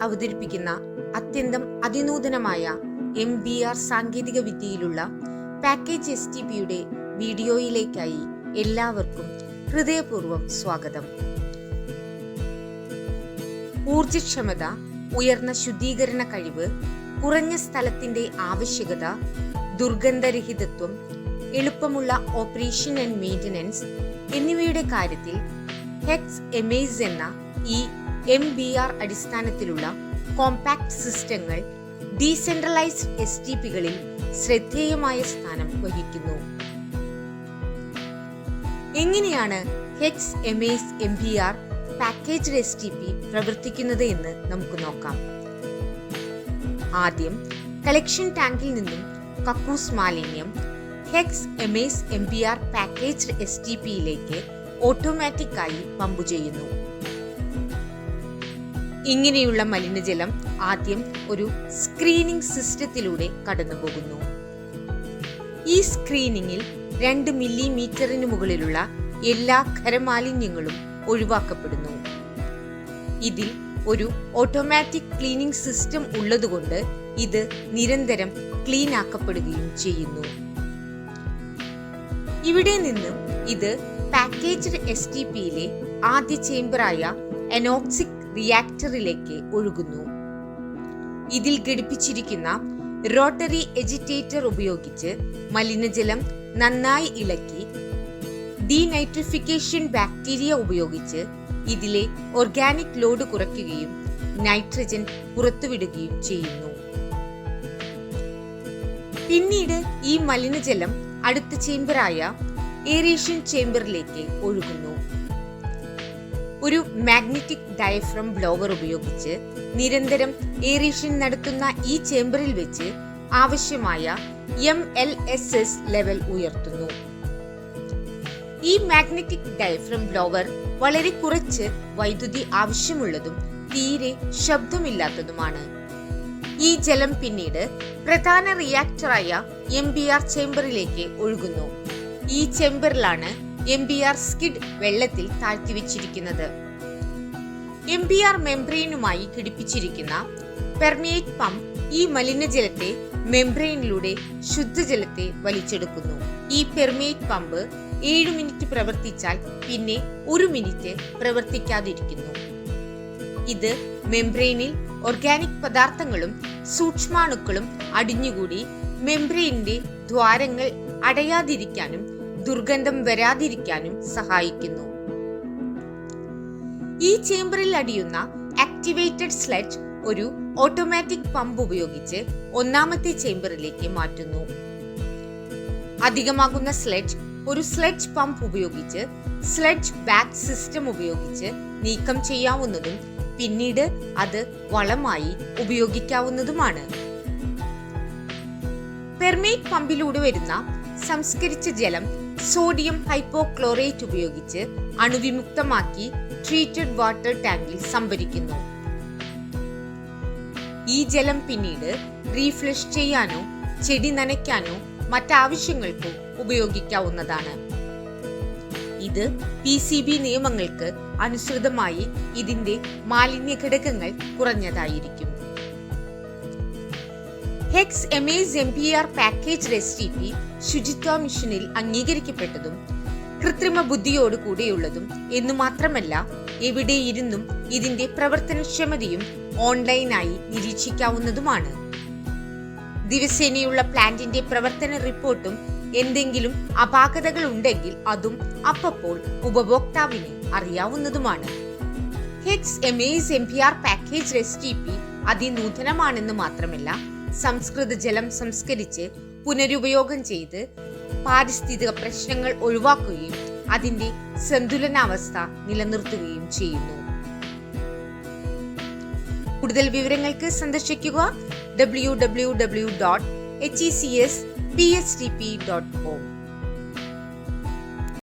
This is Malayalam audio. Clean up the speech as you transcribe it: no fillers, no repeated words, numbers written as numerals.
അവതരിപ്പിക്കുന്ന അത്യന്തം അതിനൂതനമായ MBR സാങ്കേതിക വിദ്യയിലുള്ള പാക്കേജ് STPയുടെ വീഡിയോയിലേക്കായി എല്ലാവർക്കും ഹൃദയപൂർവ്വം സ്വാഗതം. ഊർജ്ജക്ഷമത, ഉയർന്ന ശുദ്ധീകരണ കഴിവ്, കുറഞ്ഞ സ്ഥലത്തിന്റെ ആവശ്യകത, ദുർഗന്ധരഹിതത്വം, എളുപ്പമുള്ള ഓപ്പറേഷൻ ആൻഡ് മെയിൻ്റനൻസ് എന്നിവയുടെ കാര്യത്തിൽ ഹെക്സ് എമേസ് എന്ന ഈ MBR അടിസ്ഥാനത്തിലുള്ള കോമ്പാക്ട് സിസ്റ്റങ്ങൾ ഡീസെൻട്രലൈസ്ഡ് STPകളിൽ ശ്രദ്ധേയമായ സ്ഥാനം വഹിക്കുന്നു. എങ്ങനെയാണ് HECS MS MBR packaged STP പ്രവർത്തിക്കുന്നത് എന്ന് നമുക്ക് നോക്കാം. ആദ്യം കളക്ഷൻ ടാങ്കിൽ നിന്നും കക്കൂസ് മാലിന്യം ഹെക്സ് എമേസ് MBR പാക്കേജ്ഡ് STPയിലേക്ക് ഓട്ടോമാറ്റിക്കായി പമ്പ് ചെയ്യുന്നു. ഇങ്ങനെയുള്ള മലിനജലം ആദ്യം ഒരു സ്ക്രീനിംഗ് സിസ്റ്റത്തിലൂടെ കടന്നുപോകുന്നു. ഈ സ്ക്രീനിങ്ങിൽ 2 മില്ലിമീറ്ററിന് മുകളിലുള്ള എല്ലാ ഖരമാലിന്യങ്ങളും ഒഴിവാക്കപ്പെടുന്നു. ഇതിൽ ഒരു ഓട്ടോമാറ്റിക് ക്ലീനിംഗ് സിസ്റ്റം ഉള്ളതുകൊണ്ട് ഇത് നിരന്തരം ക്ലീൻ ആക്കപ്പെടുകയും ചെയ്യുന്നു. ഇവിടെ നിന്നും ഇത് പാക്കേജ്ഡ് STPയിലെ ആദ്യ ചേംബറായ അനോക്സിക് റിയാക്ടറിലേക്ക് ഒഴുകുന്നു. ഇതിൽ ഘടിപ്പിച്ചിരിക്കുന്ന റോട്ടറി എജിറ്റേറ്റർ ഉപയോഗിച്ച് മലിനജലം നന്നായി ഇളക്കി ഡീനൈട്രിഫിക്കേഷൻ ബാക്ടീരിയ ഉപയോഗിച്ച് ഇതിലെ ഓർഗാനിക് ലോഡ് കുറയ്ക്കുകയും നൈട്രജൻ പുറത്തുവിടുകയും ചെയ്യുന്നു. പിന്നീട് ഈ മലിനജലം അടുത്ത ചേംബറായ എയറേഷൻ ചേംബറിലേക്ക് ഒഴുകുന്നു. ഒരു മാഗ്നറ്റിക് ഡയഫ്രം ബ്ലോവർ ഉപയോഗിച്ച് നിരന്തരം എയറേഷൻ നടത്തുന്ന ഈ ചേംബറിൽ വെച്ച് ആവശ്യമായ MLS ലെവൽ ഉയർത്തുന്നു. ഈ മാഗ്നറ്റിക് ഡയഫ്രം ബ്ലോവർ വളരെ കുറച്ച് വൈദ്യുതി ആവശ്യമുള്ളതും തീരെ ശബ്ദമില്ലാത്തതുമാണ്. ഈ ജലം പിന്നീട് പ്രധാന റിയാക്ടറായ MBR ചേംബറിലേക്ക് ഒഴുകുന്നു. ഈ ചേംബറിലാണ് MBR സ്കിഡ് വെള്ളത്തിൽ താഴ്ത്തിവെച്ചിരിക്കുന്നത്. MBR മെംബ്രെയിനുമായി ഘടിപ്പിച്ചിരിക്കുന്ന പെർമിയേറ്റ് പമ്പ് ഈ മലിനജലത്തെ മെംബ്രെയിനിലൂടെ ശുദ്ധജലത്തെ വലിച്ചെടുക്കുന്നു. ഈ പെർമിയേറ്റ് പമ്പ് 7 മിനിറ്റ് പ്രവർത്തിച്ചാൽ പിന്നെ 1 മിനിറ്റ് പ്രവർത്തിക്കാതിരിക്കുന്നു. ഇത് മെംബ്രെയിനിൽ ഓർഗാനിക് പദാർത്ഥങ്ങളും സൂക്ഷ്മാണുക്കളും അടിഞ്ഞുകൂടി മെംബ്രെയിനിന്റെ ദ്വാരങ്ങൾ അടയാതിരിക്കാനും ദുർഗന്ധം വരാതിരിക്കാനും സഹായിക്കുന്നു. ഈ ചേംബറിൽ അടിയുന്ന ആക്ടിവേറ്റഡ് സ്ലെഡ്ജ് ഒരു ഓട്ടോമാറ്റിക് പമ്പ് ഉപയോഗിച്ച് ഒന്നാമത്തെ ചേംബറിലേക്ക് മാറ്റുന്നു. അധികമാകുന്ന സ്ലെഡ്ജ് ഒരു സ്ലെഡ്ജ് പമ്പ് ഉപയോഗിച്ച് സ്ലെഡ്ജ് ബാക്ക് സിസ്റ്റം ഉപയോഗിച്ച് നീക്കം ചെയ്യാവുന്നതും പിന്നീട് അത് വളമായി ഉപയോഗിക്കാവുന്നതുമാണ്. പെർമേറ്റ് പമ്പിലൂടെ വരുന്ന സംസ്കരിച്ച ജലം സോഡിയം ഹൈപ്പോക്ലോറേറ്റ് ഉപയോഗിച്ച് അണുവിമുക്തമാക്കി ട്രീറ്റഡ് വാട്ടർ ടാങ്കിൽ സംഭരിക്കുന്നു. ഈ ജലം പിന്നീട് റീഫ്ലഷ് ചെയ്യാനോ ചെടി നനയ്ക്കാനോ മറ്റാവശ്യങ്ങൾക്കോ ഉപയോഗിക്കാവുന്നതാണ്. ഇത് PCB നിയമങ്ങൾക്ക് അനുസൃതമായി ഇതിന്റെ മാലിന്യ ഘടകങ്ങൾ കുറഞ്ഞതായിരിക്കും. Hex MS MBR packaged STP ശുചിത്വ മിഷനിൽ അംഗീകരിക്കപ്പെട്ടതും കൃത്രിമ ബുദ്ധിയോട് കൂടെയുള്ളതും എന്നു മാത്രമല്ല എവിടെയിരുന്നും ഇതിന്റെ പ്രവർത്തനക്ഷമതയും ഓൺലൈനായി നിരീക്ഷിക്കാവുന്നതുമാണ്. ദിവസേനയുള്ള പ്ലാന്റിന്റെ പ്രവർത്തന റിപ്പോർട്ടും എന്തെങ്കിലും അപാകതകൾ ഉണ്ടെങ്കിൽ അതും അപ്പോൾ ഉപഭോക്താവിന് അറിയാവുന്നതുമാണ്. Hex MS MBR packaged STP അതിനൂതനമാണെന്ന് മാത്രമല്ല സംസ്കൃത ജലം സംസ്കരിച്ച് പുനരുപയോഗം ചെയ്ത് പാരിസ്ഥിതിക പ്രശ്നങ്ങൾ ഒഴിവാക്കുകയും അതിന്റെ സന്തുലനാവസ്ഥ നിലനിർത്തുകയും ചെയ്യുന്നു. കൂടുതൽ വിവരങ്ങൾക്ക് സന്ദർശിക്കുക www.hecsPSTP.com.